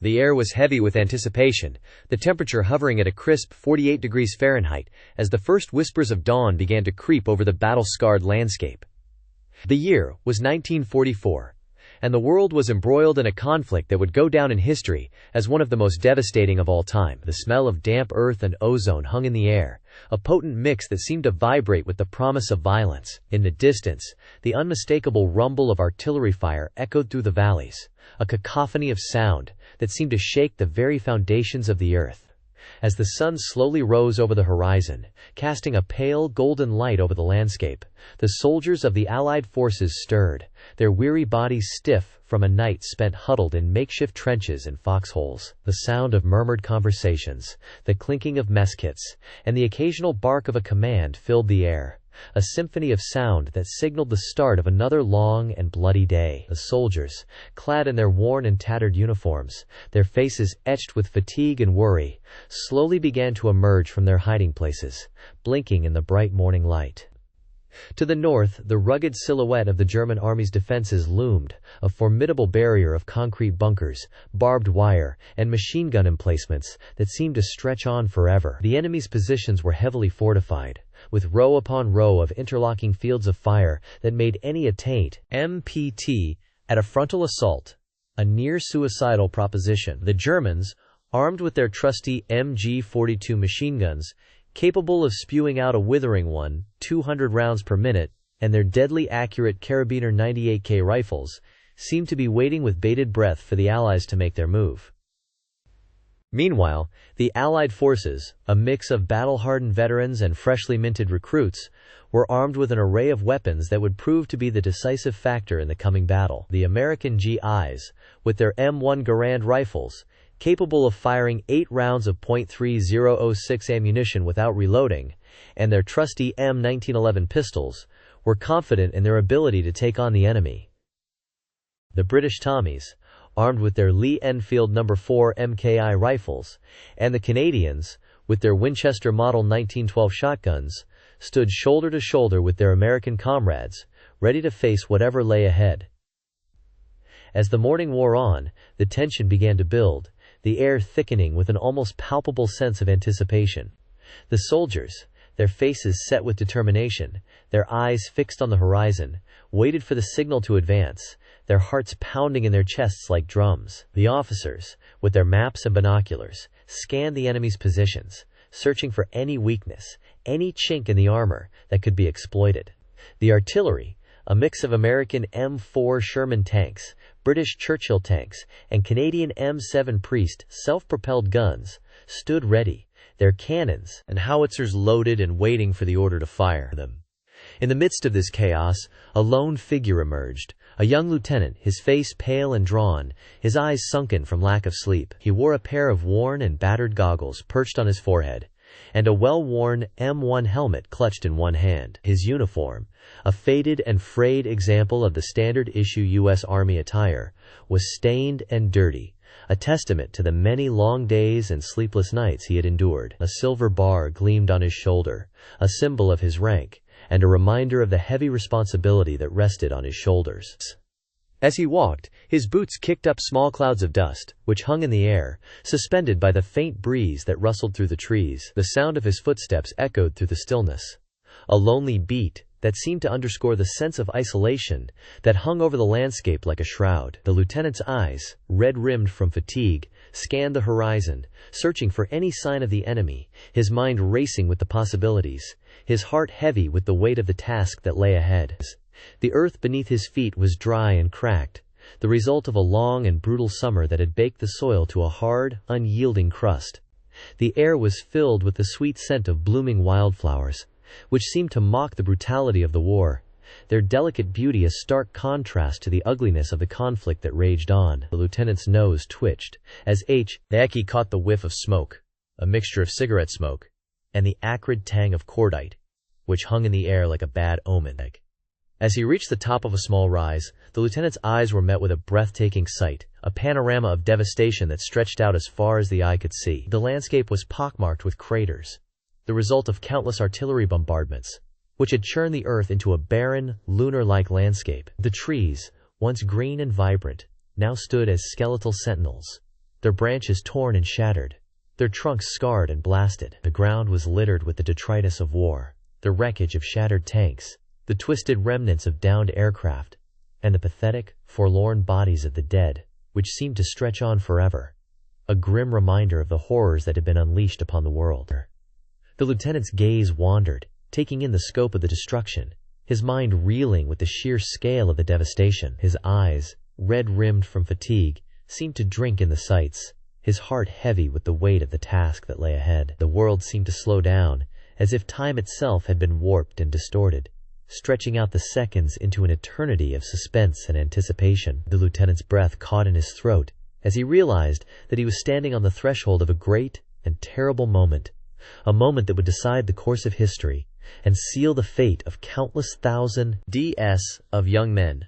The air was heavy with anticipation, the temperature hovering at a crisp 48 degrees Fahrenheit as the first whispers of dawn began to creep over the battle-scarred landscape. The year was 1944, and the world was embroiled in a conflict that would go down in history as one of the most devastating of all time. The smell of damp earth and ozone hung in the air, a potent mix that seemed to vibrate with the promise of violence. In the distance, the unmistakable rumble of artillery fire echoed through the valleys, a cacophony of sound that seemed to shake the very foundations of the earth. As the sun slowly rose over the horizon, casting a pale golden light over the landscape, the soldiers of the Allied forces stirred, their weary bodies stiff from a night spent huddled in makeshift trenches and foxholes. The sound of murmured conversations, the clinking of mess kits, and the occasional bark of a command filled the air, a symphony of sound that signaled the start of another long and bloody day. The soldiers, clad in their worn and tattered uniforms, their faces etched with fatigue and worry, slowly began to emerge from their hiding places, blinking in the bright morning light. To the north, the rugged silhouette of the German army's defenses loomed, a formidable barrier of concrete bunkers, barbed wire, and machine gun emplacements that seemed to stretch on forever. The enemy's positions were heavily fortified, with row upon row of interlocking fields of fire that made any attempt at a frontal assault a near-suicidal proposition. The Germans, armed with their trusty MG-42 machine guns, capable of spewing out a withering 200 rounds per minute, and their deadly accurate Karabiner 98K rifles, seemed to be waiting with bated breath for the Allies to make their move. Meanwhile, the Allied forces, a mix of battle-hardened veterans and freshly minted recruits, were armed with an array of weapons that would prove to be the decisive factor in the coming battle. The American GIs, with their M1 Garand rifles, capable of firing 8 rounds of .3006 ammunition without reloading, and their trusty M1911 pistols, were confident in their ability to take on the enemy. The British Tommies, armed with their Lee Enfield No. 4 MKI rifles, and the Canadians, with their Winchester Model 1912 shotguns, stood shoulder to shoulder with their American comrades, ready to face whatever lay ahead. As the morning wore on, the tension began to build, the air thickening with an almost palpable sense of anticipation. The soldiers, their faces set with determination, their eyes fixed on the horizon, waited for the signal to advance, their hearts pounding in their chests like drums. The officers, with their maps and binoculars, scanned the enemy's positions, searching for any weakness, any chink in the armor that could be exploited. The artillery, a mix of American M4 Sherman tanks, British Churchill tanks, and Canadian M7 Priest self-propelled guns, stood ready, their cannons and howitzers loaded and waiting for the order to fire them. In the midst of this chaos, a lone figure emerged, a young lieutenant, his face pale and drawn, his eyes sunken from lack of sleep. He wore a pair of worn and battered goggles perched on his forehead, and a well-worn M1 helmet clutched in one hand. His uniform, a faded and frayed example of the standard-issue U.S. Army attire, was stained and dirty, a testament to the many long days and sleepless nights he had endured. A silver bar gleamed on his shoulder, a symbol of his rank, and a reminder of the heavy responsibility that rested on his shoulders. As he walked, his boots kicked up small clouds of dust, which hung in the air, suspended by the faint breeze that rustled through the trees. The sound of his footsteps echoed through the stillness, a lonely beat that seemed to underscore the sense of isolation that hung over the landscape like a shroud. The lieutenant's eyes, red-rimmed from fatigue, scanned the horizon, searching for any sign of the enemy, his mind racing with the possibilities, his heart heavy with the weight of the task that lay ahead. The earth beneath his feet was dry and cracked, the result of a long and brutal summer that had baked the soil to a hard, unyielding crust. The air was filled with the sweet scent of blooming wildflowers, which seemed to mock the brutality of the war, their delicate beauty a stark contrast to the ugliness of the conflict that raged on. The lieutenant's nose twitched, as he caught the whiff of smoke, a mixture of cigarette smoke, and the acrid tang of cordite, which hung in the air like a bad omen. As he reached the top of a small rise, the lieutenant's eyes were met with a breathtaking sight, a panorama of devastation that stretched out as far as the eye could see. The landscape was pockmarked with craters, the result of countless artillery bombardments, which had churned the earth into a barren, lunar-like landscape. The trees, once green and vibrant, now stood as skeletal sentinels, their branches torn and shattered, their trunks scarred and blasted. The ground was littered with the detritus of war, the wreckage of shattered tanks, the twisted remnants of downed aircraft, and the pathetic, forlorn bodies of the dead, which seemed to stretch on forever, a grim reminder of the horrors that had been unleashed upon the world. The lieutenant's gaze wandered, taking in the scope of the destruction, his mind reeling with the sheer scale of the devastation. His eyes, red-rimmed from fatigue, seemed to drink in the sights, his heart heavy with the weight of the task that lay ahead. The world seemed to slow down, as if time itself had been warped and distorted, stretching out the seconds into an eternity of suspense and anticipation. The lieutenant's breath caught in his throat as he realized that he was standing on the threshold of a great and terrible moment, a moment that would decide the course of history and seal the fate of countless thousands of young men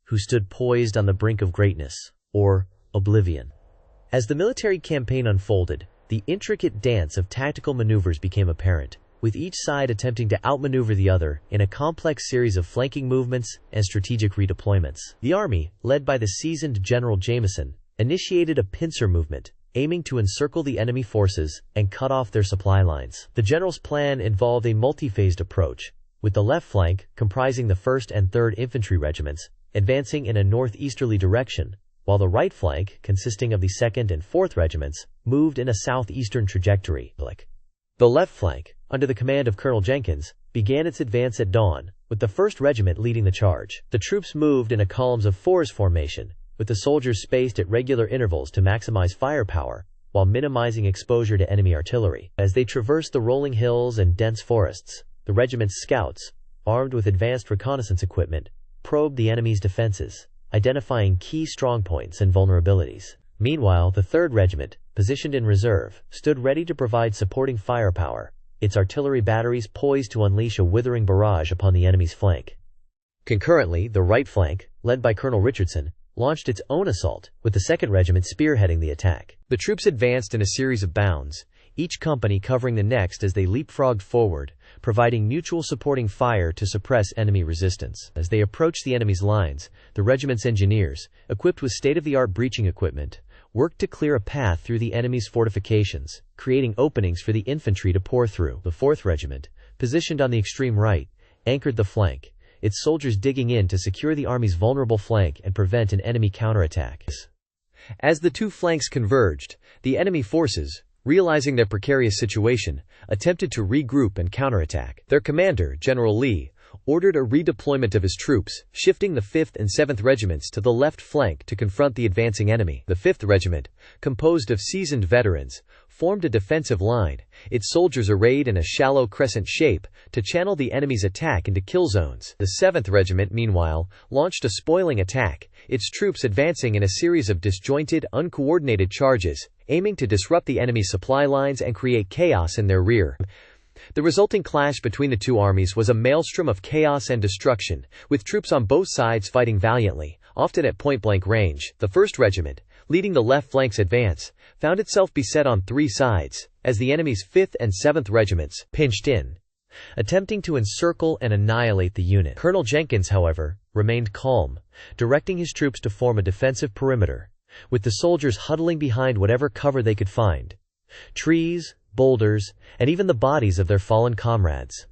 who stood poised on the brink of greatness, or oblivion. As the military campaign unfolded, the intricate dance of tactical maneuvers became apparent, with each side attempting to outmaneuver the other in a complex series of flanking movements and strategic redeployments. The army, led by the seasoned General Jameson, initiated a pincer movement, aiming to encircle the enemy forces and cut off their supply lines. The general's plan involved a multi-phased approach, with the left flank, comprising the 1st and 3rd Infantry Regiments, advancing in a northeasterly direction, while the right flank, consisting of the 2nd and 4th Regiments, moved in a southeastern trajectory. The left flank, under the command of Colonel Jenkins, began its advance at dawn, with the 1st Regiment leading the charge. The troops moved in a columns of fours formation, with the soldiers spaced at regular intervals to maximize firepower, while minimizing exposure to enemy artillery. As they traversed the rolling hills and dense forests, the regiment's scouts, armed with advanced reconnaissance equipment, probed the enemy's defenses, identifying key strongpoints and vulnerabilities. Meanwhile, the 3rd Regiment, positioned in reserve, stood ready to provide supporting firepower, its artillery batteries poised to unleash a withering barrage upon the enemy's flank. Concurrently, the right flank, led by Colonel Richardson, launched its own assault, with the 2nd Regiment spearheading the attack. The troops advanced in a series of bounds, each company covering the next as they leapfrogged forward, providing mutual supporting fire to suppress enemy resistance. As they approached the enemy's lines, the regiment's engineers, equipped with state-of-the-art breaching equipment, worked to clear a path through the enemy's fortifications, creating openings for the infantry to pour through. The 4th Regiment, positioned on the extreme right, anchored the flank, its soldiers digging in to secure the army's vulnerable flank and prevent an enemy counterattack. As the two flanks converged, the enemy forces, realizing their precarious situation, attempted to regroup and counterattack. Their commander, General Lee, ordered a redeployment of his troops, shifting the 5th and 7th Regiments to the left flank to confront the advancing enemy. The 5th Regiment, composed of seasoned veterans, formed a defensive line, its soldiers arrayed in a shallow crescent shape to channel the enemy's attack into kill zones. The 7th Regiment, meanwhile, launched a spoiling attack, its troops advancing in a series of disjointed, uncoordinated charges, aiming to disrupt the enemy's supply lines and create chaos in their rear. The resulting clash between the two armies was a maelstrom of chaos and destruction, with troops on both sides fighting valiantly, often at point-blank range. The 1st Regiment, leading the left flank's advance, found itself beset on three sides, as the enemy's 5th and 7th Regiments pinched in, attempting to encircle and annihilate the unit. Colonel Jenkins, however, remained calm, directing his troops to form a defensive perimeter, with the soldiers huddling behind whatever cover they could find: trees, boulders, and even the bodies of their fallen comrades.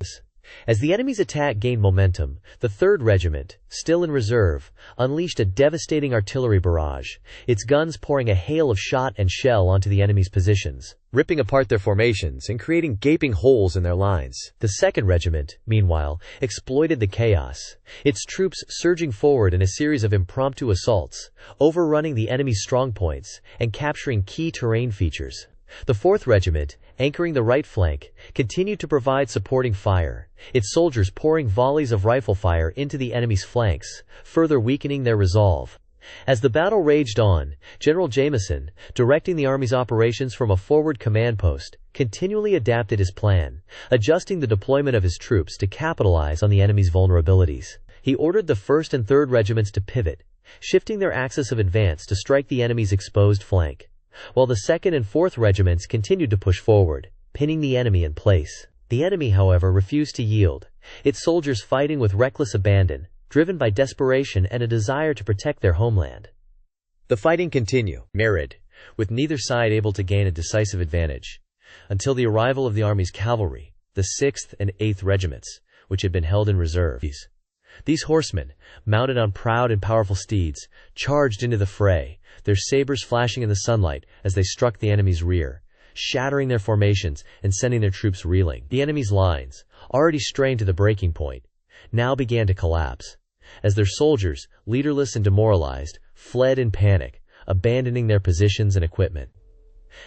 As the enemy's attack gained momentum, the 3rd Regiment, still in reserve, unleashed a devastating artillery barrage, its guns pouring a hail of shot and shell onto the enemy's positions, ripping apart their formations and creating gaping holes in their lines. The 2nd Regiment, meanwhile, exploited the chaos, its troops surging forward in a series of impromptu assaults, overrunning the enemy's strongpoints and capturing key terrain features. The 4th Regiment, anchoring the right flank, continued to provide supporting fire, its soldiers pouring volleys of rifle fire into the enemy's flanks, further weakening their resolve. As the battle raged on, General Jameson, directing the army's operations from a forward command post, continually adapted his plan, adjusting the deployment of his troops to capitalize on the enemy's vulnerabilities. He ordered the 1st and 3rd Regiments to pivot, shifting their axis of advance to strike the enemy's exposed flank, while the 2nd and 4th Regiments continued to push forward, pinning the enemy in place. The enemy, however, refused to yield, its soldiers fighting with reckless abandon, driven by desperation and a desire to protect their homeland. The fighting continued. Merid, with neither side able to gain a decisive advantage, until the arrival of the Army's cavalry, the 6th and 8th Regiments, which had been held in reserve. These horsemen, mounted on proud and powerful steeds, charged into the fray, their sabers flashing in the sunlight as they struck the enemy's rear, shattering their formations and sending their troops reeling. The enemy's lines, already strained to the breaking point, now began to collapse, as their soldiers, leaderless and demoralized, fled in panic, abandoning their positions and equipment.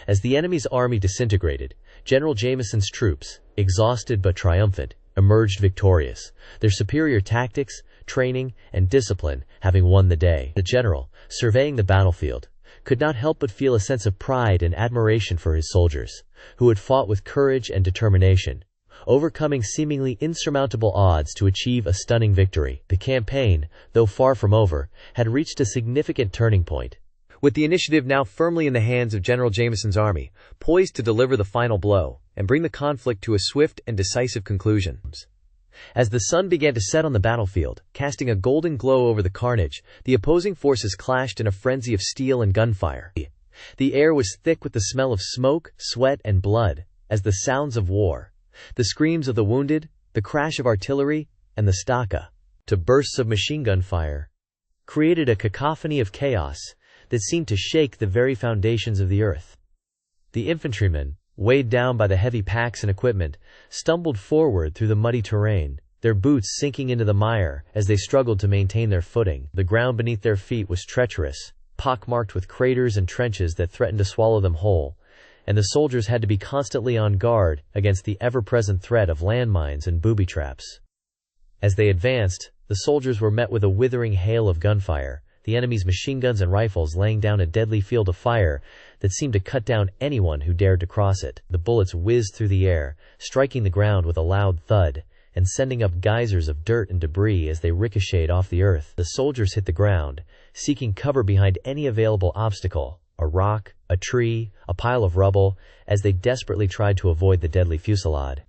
As the enemy's army disintegrated, General Jameson's troops, exhausted but triumphant, emerged victorious, their superior tactics, training, and discipline having won the day. The general, surveying the battlefield, could not help but feel a sense of pride and admiration for his soldiers, who had fought with courage and determination, overcoming seemingly insurmountable odds to achieve a stunning victory. The campaign, though far from over, had reached a significant turning point, with the initiative now firmly in the hands of General Jameson's army, poised to deliver the final blow and bring the conflict to a swift and decisive conclusion. As the sun began to set on the battlefield, casting a golden glow over the carnage, the opposing forces clashed in a frenzy of steel and gunfire. The air was thick with the smell of smoke, sweat, and blood, as the sounds of war, the screams of the wounded, the crash of artillery, and the stacca, to bursts of machine gun fire, created a cacophony of chaos that seemed to shake the very foundations of the earth. The infantrymen, weighed down by the heavy packs and equipment, stumbled forward through the muddy terrain, their boots sinking into the mire as they struggled to maintain their footing. The ground beneath their feet was treacherous, pockmarked with craters and trenches that threatened to swallow them whole, and the soldiers had to be constantly on guard against the ever-present threat of landmines and booby traps. As they advanced, the soldiers were met with a withering hail of gunfire, the enemy's machine guns and rifles laying down a deadly field of fire that seemed to cut down anyone who dared to cross it. The bullets whizzed through the air, striking the ground with a loud thud, and sending up geysers of dirt and debris as they ricocheted off the earth. The soldiers hit the ground, seeking cover behind any available obstacle, a rock, a tree, a pile of rubble, as they desperately tried to avoid the deadly fusillade.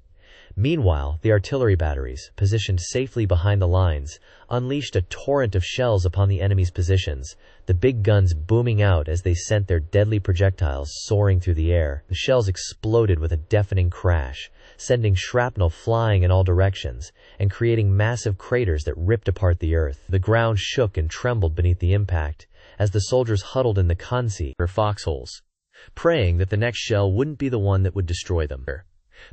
Meanwhile, the artillery batteries, positioned safely behind the lines, unleashed a torrent of shells upon the enemy's positions, the big guns booming out as they sent their deadly projectiles soaring through the air. The shells exploded with a deafening crash, sending shrapnel flying in all directions, and creating massive craters that ripped apart the earth. The ground shook and trembled beneath the impact, as the soldiers huddled in the khansi, or foxholes, praying that the next shell wouldn't be the one that would destroy them.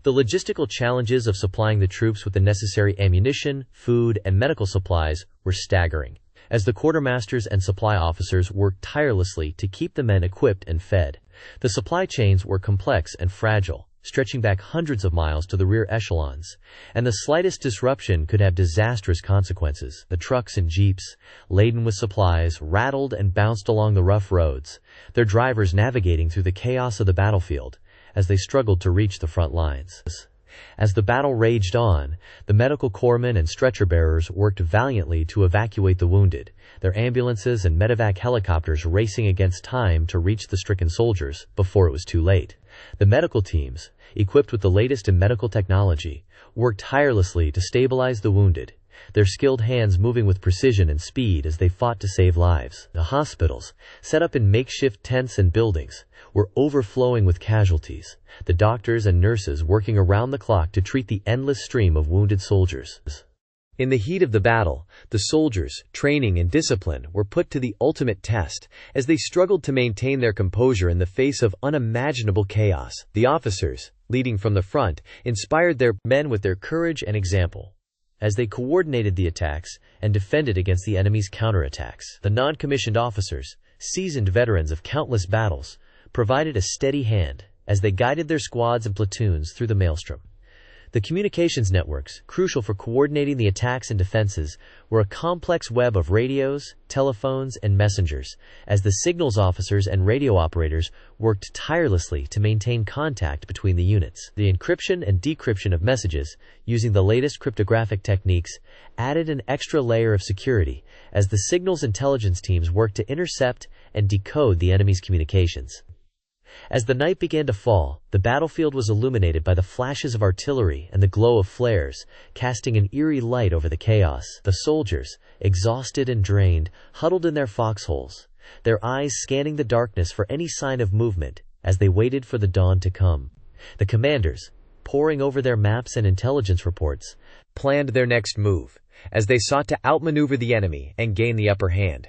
The logistical challenges of supplying the troops with the necessary ammunition, food, and medical supplies were staggering, as the quartermasters and supply officers worked tirelessly to keep the men equipped and fed. The supply chains were complex and fragile, stretching back hundreds of miles to the rear echelons, and the slightest disruption could have disastrous consequences. The trucks and jeeps, laden with supplies, rattled and bounced along the rough roads, their drivers navigating through the chaos of the battlefield as they struggled to reach the front lines. As the battle raged on, the medical corpsmen and stretcher-bearers worked valiantly to evacuate the wounded, their ambulances and medevac helicopters racing against time to reach the stricken soldiers before it was too late. The medical teams, equipped with the latest in medical technology, worked tirelessly to stabilize the wounded, their skilled hands moving with precision and speed as they fought to save lives. The hospitals, set up in makeshift tents and buildings, were overflowing with casualties, the doctors and nurses working around the clock to treat the endless stream of wounded soldiers. In the heat of the battle, the soldiers' training and discipline were put to the ultimate test as they struggled to maintain their composure in the face of unimaginable chaos. The officers, leading from the front, inspired their men with their courage and example, as they coordinated the attacks and defended against the enemy's counterattacks. The non-commissioned officers, seasoned veterans of countless battles, provided a steady hand as they guided their squads and platoons through the maelstrom. The communications networks, crucial for coordinating the attacks and defenses, were a complex web of radios, telephones, and messengers, as the signals officers and radio operators worked tirelessly to maintain contact between the units. The encryption and decryption of messages, using the latest cryptographic techniques, added an extra layer of security, as the signals intelligence teams worked to intercept and decode the enemy's communications. As the night began to fall, the battlefield was illuminated by the flashes of artillery and the glow of flares, casting an eerie light over the chaos. The soldiers, exhausted and drained, huddled in their foxholes, their eyes scanning the darkness for any sign of movement as they waited for the dawn to come. The commanders, poring over their maps and intelligence reports, planned their next move as they sought to outmaneuver the enemy and gain the upper hand.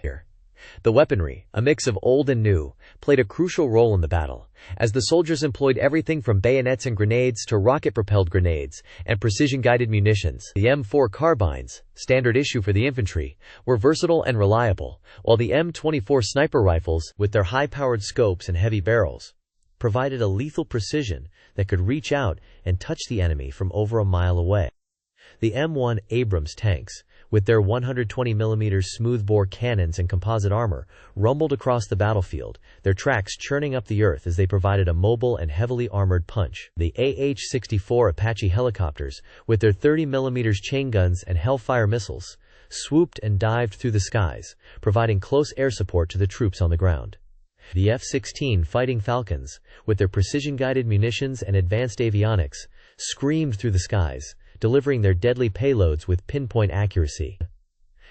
The weaponry, a mix of old and new, played a crucial role in the battle, as the soldiers employed everything from bayonets and grenades to rocket-propelled grenades and precision-guided munitions. The M4 carbines, standard issue for the infantry, were versatile and reliable, while the M24 sniper rifles, with their high-powered scopes and heavy barrels, provided a lethal precision that could reach out and touch the enemy from over a mile away. The M1 Abrams tanks, with their 120mm smoothbore cannons and composite armor, rumbled across the battlefield, their tracks churning up the earth as they provided a mobile and heavily armored punch. The AH-64 Apache helicopters, with their 30mm chain guns and Hellfire missiles, swooped and dived through the skies, providing close air support to the troops on the ground. The F-16 Fighting Falcons, with their precision-guided munitions and advanced avionics, screamed through the skies, delivering their deadly payloads with pinpoint accuracy.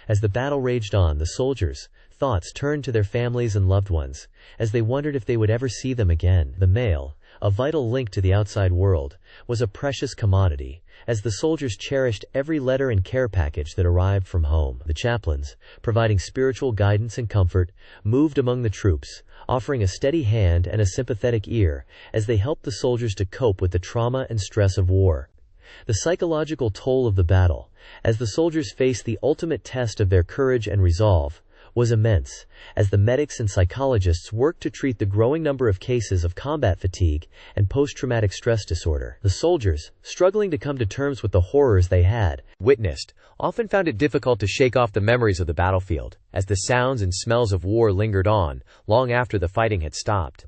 As the battle raged on, the soldiers' thoughts turned to their families and loved ones, as they wondered if they would ever see them again. The mail, a vital link to the outside world, was a precious commodity, as the soldiers cherished every letter and care package that arrived from home. The chaplains, providing spiritual guidance and comfort, moved among the troops, offering a steady hand and a sympathetic ear as they helped the soldiers to cope with the trauma and stress of war. The psychological toll of the battle, as the soldiers faced the ultimate test of their courage and resolve, was immense, as the medics and psychologists worked to treat the growing number of cases of combat fatigue and post-traumatic stress disorder. The soldiers, struggling to come to terms with the horrors they had witnessed, often found it difficult to shake off the memories of the battlefield, as the sounds and smells of war lingered on, long after the fighting had stopped.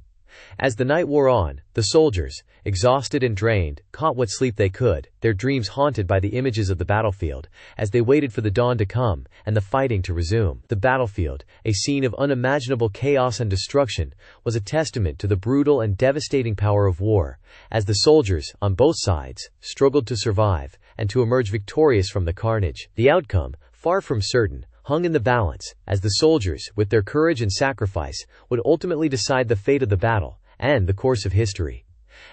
As the night wore on, the soldiers, exhausted and drained, caught what sleep they could, their dreams haunted by the images of the battlefield, as they waited for the dawn to come and the fighting to resume. The battlefield, a scene of unimaginable chaos and destruction, was a testament to the brutal and devastating power of war, as the soldiers, on both sides, struggled to survive and to emerge victorious from the carnage. The outcome, far from certain, hung in the balance, as the soldiers, with their courage and sacrifice, would ultimately decide the fate of the battle and the course of history.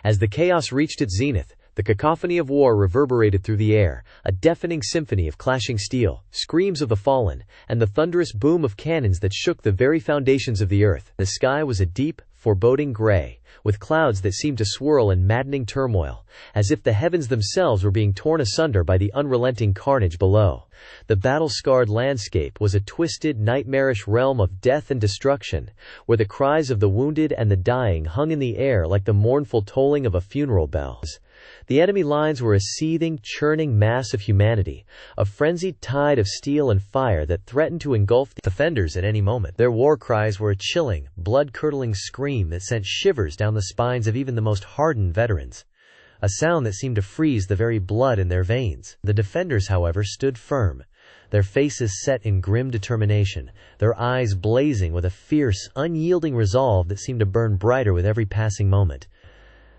As the chaos reached its zenith, the cacophony of war reverberated through the air, a deafening symphony of clashing steel, screams of the fallen, and the thunderous boom of cannons that shook the very foundations of the earth. The sky was a deep, foreboding gray, with clouds that seemed to swirl in maddening turmoil, as if the heavens themselves were being torn asunder by the unrelenting carnage below. The battle-scarred landscape was a twisted, nightmarish realm of death and destruction, where the cries of the wounded and the dying hung in the air like the mournful tolling of a funeral bell. The enemy lines were a seething, churning mass of humanity, a frenzied tide of steel and fire that threatened to engulf the defenders at any moment. Their war cries were a chilling, blood-curdling scream that sent shivers down the spines of even the most hardened veterans, a sound that seemed to freeze the very blood in their veins. The defenders, however, stood firm, their faces set in grim determination, their eyes blazing with a fierce, unyielding resolve that seemed to burn brighter with every passing moment.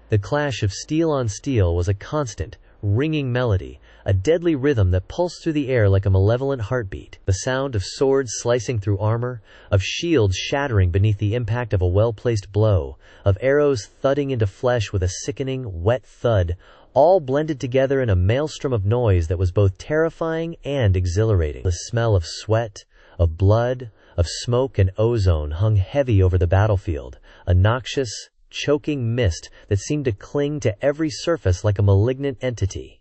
The clash of steel on steel was a constant, ringing melody, a deadly rhythm that pulsed through the air like a malevolent heartbeat. The sound of swords slicing through armor, of shields shattering beneath the impact of a well-placed blow, of arrows thudding into flesh with a sickening, wet thud, all blended together in a maelstrom of noise that was both terrifying and exhilarating. The smell of sweat, of blood, of smoke and ozone hung heavy over the battlefield, a noxious, choking mist that seemed to cling to every surface like a malignant entity.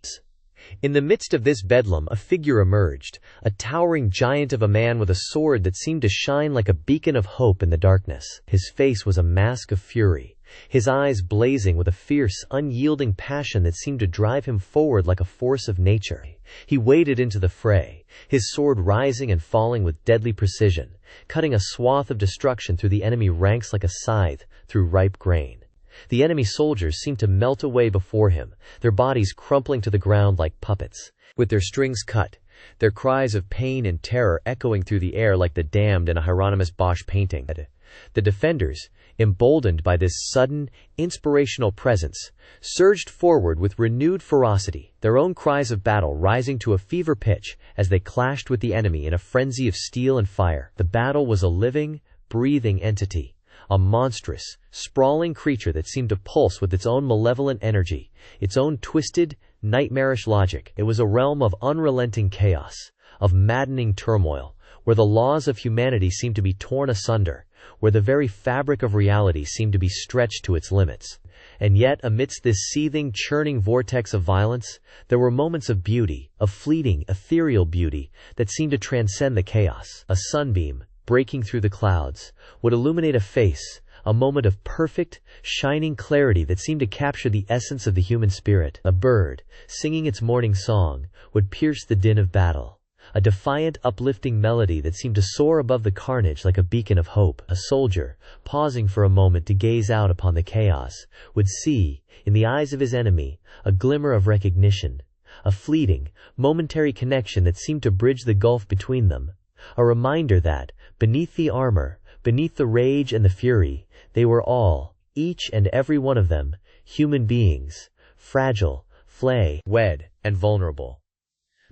In the midst of this bedlam, a figure emerged, a towering giant of a man with a sword that seemed to shine like a beacon of hope in the darkness. His face was a mask of fury, his eyes blazing with a fierce, unyielding passion that seemed to drive him forward like a force of nature. He waded into the fray, his sword rising and falling with deadly precision, cutting a swath of destruction through the enemy ranks like a scythe through ripe grain. The enemy soldiers seemed to melt away before him, their bodies crumpling to the ground like puppets, with their strings cut, their cries of pain and terror echoing through the air like the damned in a Hieronymus Bosch painting. The defenders, emboldened by this sudden, inspirational presence, surged forward with renewed ferocity, their own cries of battle rising to a fever pitch as they clashed with the enemy in a frenzy of steel and fire. The battle was a living, breathing entity, a monstrous, sprawling creature that seemed to pulse with its own malevolent energy, its own twisted, nightmarish logic. It was a realm of unrelenting chaos, of maddening turmoil, where the laws of humanity seemed to be torn asunder, where the very fabric of reality seemed to be stretched to its limits. And yet, amidst this seething, churning vortex of violence, there were moments of beauty, of fleeting, ethereal beauty, that seemed to transcend the chaos. A sunbeam, breaking through the clouds, would illuminate a face, a moment of perfect, shining clarity that seemed to capture the essence of the human spirit. A bird, singing its morning song, would pierce the din of battle. A defiant, uplifting melody that seemed to soar above the carnage like a beacon of hope. A soldier, pausing for a moment to gaze out upon the chaos, would see, in the eyes of his enemy, a glimmer of recognition, a fleeting, momentary connection that seemed to bridge the gulf between them, a reminder that, beneath the armor, beneath the rage and the fury, they were all, each and every one of them, human beings, fragile, flawed, and vulnerable.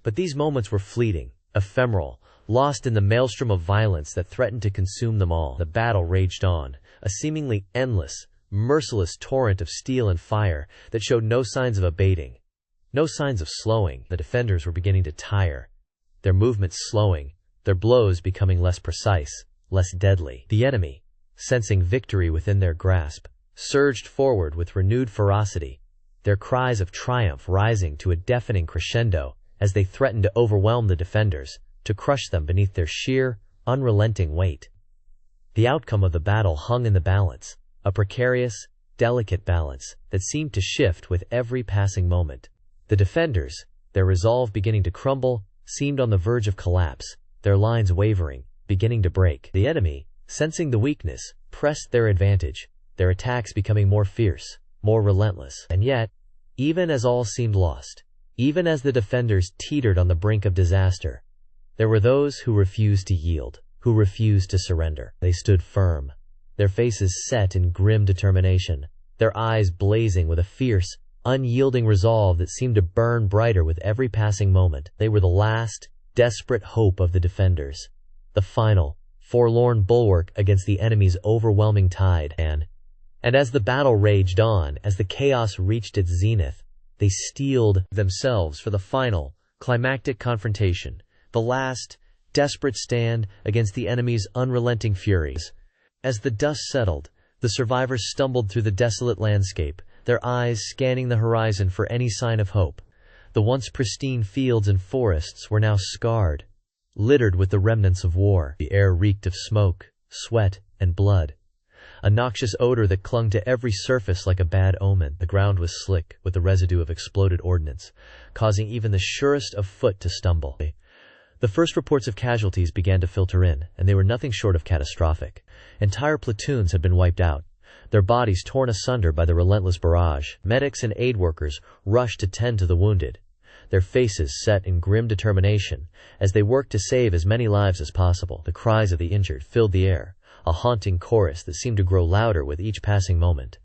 But these moments were fleeting, ephemeral, lost in the maelstrom of violence that threatened to consume them all. The battle raged on, a seemingly endless, merciless torrent of steel and fire that showed no signs of abating, no signs of slowing. The defenders were beginning to tire, their movements slowing, their blows becoming less precise, less deadly. The enemy, sensing victory within their grasp, surged forward with renewed ferocity, their cries of triumph rising to a deafening crescendo as they threatened to overwhelm the defenders, to crush them beneath their sheer, unrelenting weight. The outcome of the battle hung in the balance, a precarious, delicate balance that seemed to shift with every passing moment. The defenders, their resolve beginning to crumble, seemed on the verge of collapse, their lines wavering, beginning to break. The enemy, sensing the weakness, pressed their advantage, their attacks becoming more fierce, more relentless. And yet, even as all seemed lost, even as the defenders teetered on the brink of disaster, there were those who refused to yield, who refused to surrender. They stood firm, their faces set in grim determination, their eyes blazing with a fierce, unyielding resolve that seemed to burn brighter with every passing moment. They were the last, desperate hope of the defenders, the final, forlorn bulwark against the enemy's overwhelming tide. And as the battle raged on, as the chaos reached its zenith, they steeled themselves for the final, climactic confrontation, the last, desperate stand against the enemy's unrelenting furies. As the dust settled, the survivors stumbled through the desolate landscape, their eyes scanning the horizon for any sign of hope. The once pristine fields and forests were now scarred, littered with the remnants of war. The air reeked of smoke, sweat, and blood, a noxious odor that clung to every surface like a bad omen. The ground was slick with the residue of exploded ordnance, causing even the surest of foot to stumble. The first reports of casualties began to filter in, and they were nothing short of catastrophic. Entire platoons had been wiped out, their bodies torn asunder by the relentless barrage. Medics and aid workers rushed to tend to the wounded, their faces set in grim determination as they worked to save as many lives as possible. The cries of the injured filled the air, a haunting chorus that seemed to grow louder with each passing moment.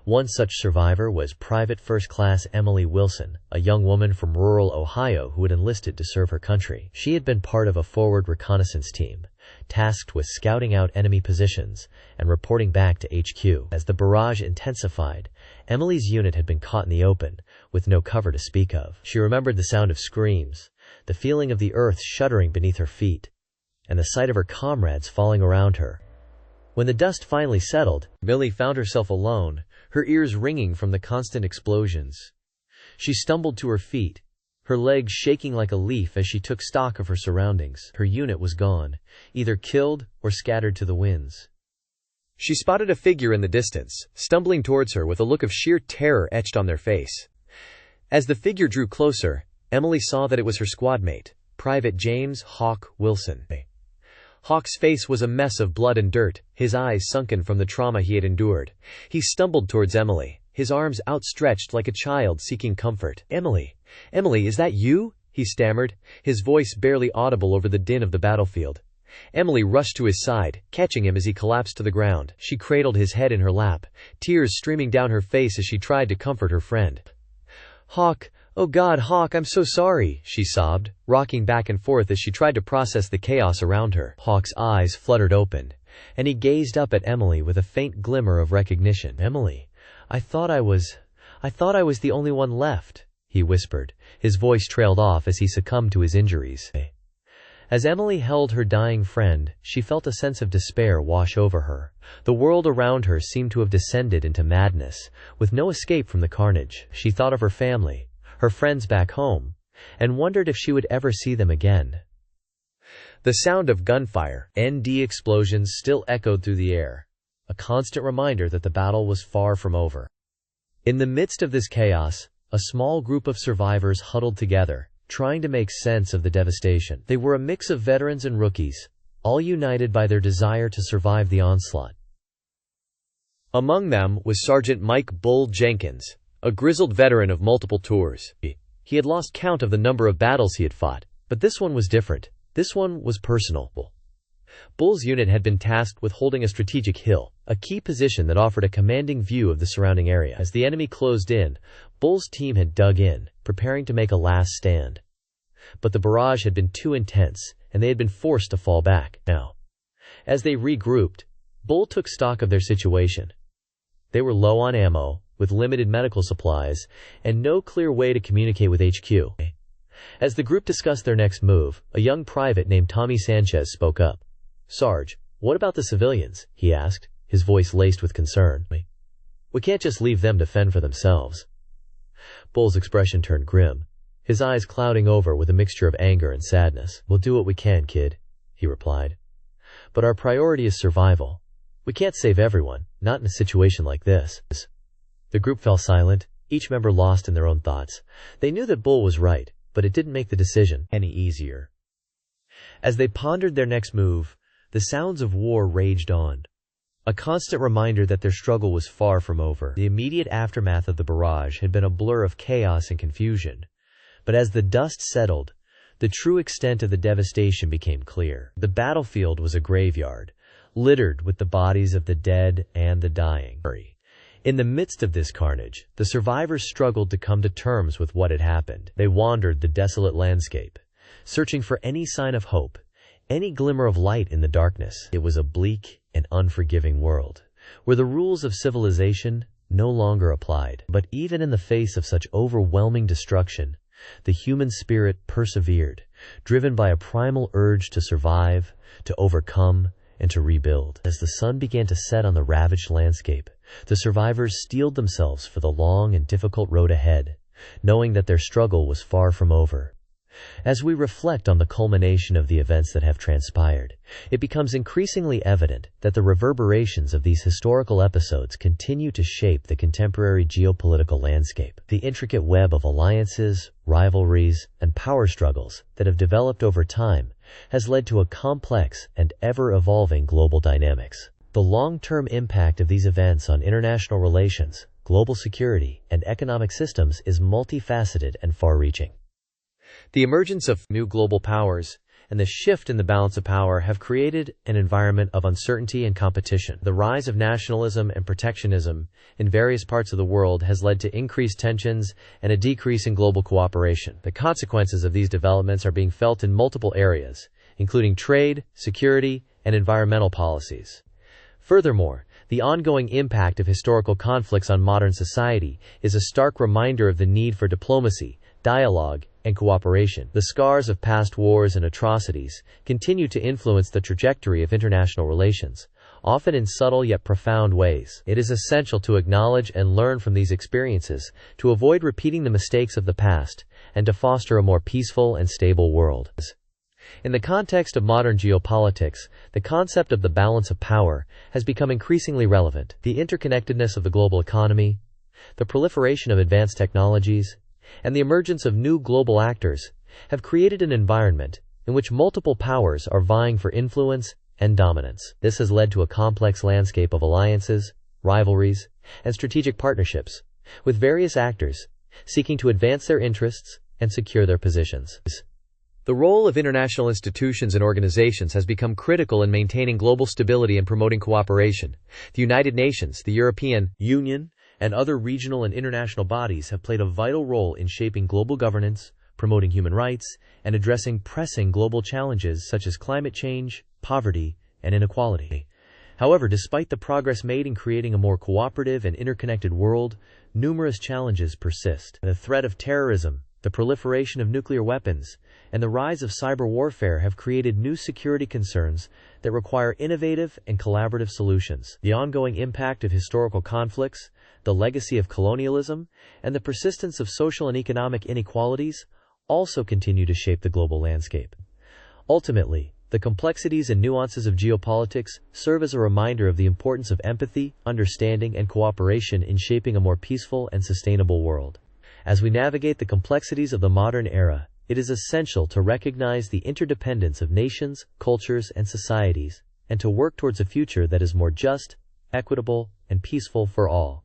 One such survivor was Private First Class Emily Wilson, a young woman from rural Ohio who had enlisted to serve her country. She had been part of a forward reconnaissance team, tasked with scouting out enemy positions and reporting back to HQ. As the barrage intensified, Emily's unit had been caught in the open, with no cover to speak of. She remembered the sound of screams, the feeling of the earth shuddering beneath her feet, and the sight of her comrades falling around her. When the dust finally settled, Millie found herself alone, her ears ringing from the constant explosions. She stumbled to her feet, her legs shaking like a leaf as she took stock of her surroundings. Her unit was gone, either killed or scattered to the winds. She spotted a figure in the distance, stumbling towards her with a look of sheer terror etched on their face. As the figure drew closer, Emily saw that it was her squadmate, Private James "Hawk" Wilson. Hawk's face was a mess of blood and dirt, his eyes sunken from the trauma he had endured. He stumbled towards Emily, his arms outstretched like a child seeking comfort. Emily, is that you?" he stammered, his voice barely audible over the din of the battlefield. Emily rushed to his side, catching him as he collapsed to the ground. She cradled his head in her lap, tears streaming down her face as she tried to comfort her friend. "Hawk, oh God, Hawk, I'm so sorry," she sobbed, rocking back and forth as she tried to process the chaos around her. Hawk's eyes fluttered open, and he gazed up at Emily with a faint glimmer of recognition. "Emily, I thought I was the only one left," he whispered. His voice trailed off as he succumbed to his injuries. As Emily held her dying friend, she felt a sense of despair wash over her. The world around her seemed to have descended into madness, with no escape from the carnage. She thought of her family, her friends back home, and wondered if she would ever see them again. The sound of gunfire, ND explosions, still echoed through the air, a constant reminder that the battle was far from over. In the midst of this chaos, a small group of survivors huddled together, trying to make sense of the devastation. They were a mix of veterans and rookies, all united by their desire to survive the onslaught. Among them was Sergeant Mike "Bull" Jenkins, a grizzled veteran of multiple tours. He had lost count of the number of battles he had fought, but this one was different. This one was personal. Bull's unit had been tasked with holding a strategic hill, a key position that offered a commanding view of the surrounding area. As the enemy closed in, Bull's team had dug in, preparing to make a last stand. But the barrage had been too intense, and they had been forced to fall back. Now, as they regrouped, Bull took stock of their situation. They were low on ammo, with limited medical supplies, and no clear way to communicate with HQ. As the group discussed their next move, a young private named Tommy Sanchez spoke up. "Sarge, what about the civilians?" he asked, his voice laced with concern. "We can't just leave them to fend for themselves." Bull's expression turned grim, his eyes clouding over with a mixture of anger and sadness. "We'll do what we can, kid," he replied. "But our priority is survival. We can't save everyone, not in a situation like this." The group fell silent, each member lost in their own thoughts. They knew that Bull was right, but it didn't make the decision any easier. As they pondered their next move, the sounds of war raged on, a constant reminder that their struggle was far from over. The immediate aftermath of the barrage had been a blur of chaos and confusion, but as the dust settled, the true extent of the devastation became clear. The battlefield was a graveyard, littered with the bodies of the dead and the dying. In the midst of this carnage, the survivors struggled to come to terms with what had happened. They wandered the desolate landscape, searching for any sign of hope, any glimmer of light in the darkness. It was a bleak and unforgiving world, where the rules of civilization no longer applied. But even in the face of such overwhelming destruction, the human spirit persevered, driven by a primal urge to survive, to overcome, and to rebuild. As the sun began to set on the ravaged landscape, the survivors steeled themselves for the long and difficult road ahead, knowing that their struggle was far from over. As we reflect on the culmination of the events that have transpired, it becomes increasingly evident that the reverberations of these historical episodes continue to shape the contemporary geopolitical landscape. The intricate web of alliances, rivalries, and power struggles that have developed over time has led to a complex and ever-evolving global dynamics. The long-term impact of these events on international relations, global security, and economic systems is multifaceted and far-reaching. The emergence of new global powers and the shift in the balance of power have created an environment of uncertainty and competition. The rise of nationalism and protectionism in various parts of the world has led to increased tensions and a decrease in global cooperation. The consequences of these developments are being felt in multiple areas, including trade, security, and environmental policies. Furthermore, the ongoing impact of historical conflicts on modern society is a stark reminder of the need for diplomacy, dialogue, and cooperation. The scars of past wars and atrocities continue to influence the trajectory of international relations, often in subtle yet profound ways. It is essential to acknowledge and learn from these experiences, to avoid repeating the mistakes of the past, and to foster a more peaceful and stable world. In the context of modern geopolitics, the concept of the balance of power has become increasingly relevant. The interconnectedness of the global economy, the proliferation of advanced technologies, and the emergence of new global actors have created an environment in which multiple powers are vying for influence and dominance. This has led to a complex landscape of alliances, rivalries, and strategic partnerships, with various actors seeking to advance their interests and secure their positions. The role of international institutions and organizations has become critical in maintaining global stability and promoting cooperation. The United Nations, the European Union, and other regional and international bodies have played a vital role in shaping global governance, promoting human rights, and addressing pressing global challenges such as climate change, poverty, and inequality. However, despite the progress made in creating a more cooperative and interconnected world, numerous challenges persist. The threat of terrorism, the proliferation of nuclear weapons, and the rise of cyber warfare have created new security concerns that require innovative and collaborative solutions. The ongoing impact of historical conflicts, the legacy of colonialism, and the persistence of social and economic inequalities also continue to shape the global landscape. Ultimately, the complexities and nuances of geopolitics serve as a reminder of the importance of empathy, understanding, and cooperation in shaping a more peaceful and sustainable world. As we navigate the complexities of the modern era, it is essential to recognize the interdependence of nations, cultures, and societies, and to work towards a future that is more just, equitable, and peaceful for all.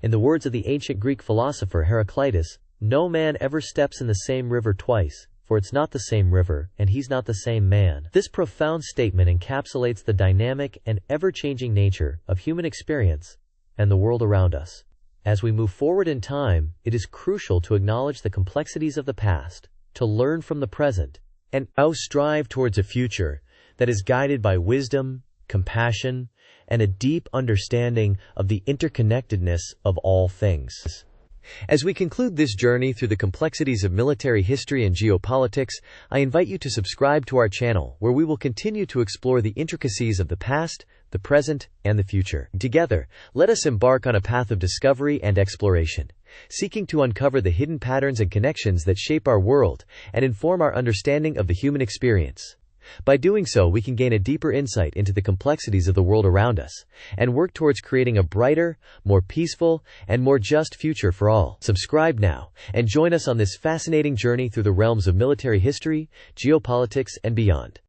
In the words of the ancient Greek philosopher Heraclitus, "No man ever steps in the same river twice, for it's not the same river, and he's not the same man." This profound statement encapsulates the dynamic and ever-changing nature of human experience and the world around us. As we move forward in time, it is crucial to acknowledge the complexities of the past, to learn from the present, and strive towards a future that is guided by wisdom, compassion, and a deep understanding of the interconnectedness of all things. As we conclude this journey through the complexities of military history and geopolitics, I invite you to subscribe to our channel, where we will continue to explore the intricacies of the past, the present, and the future. Together, let us embark on a path of discovery and exploration, seeking to uncover the hidden patterns and connections that shape our world and inform our understanding of the human experience. By doing so, we can gain a deeper insight into the complexities of the world around us and work towards creating a brighter, more peaceful, and more just future for all. Subscribe now and join us on this fascinating journey through the realms of military history, geopolitics, and beyond.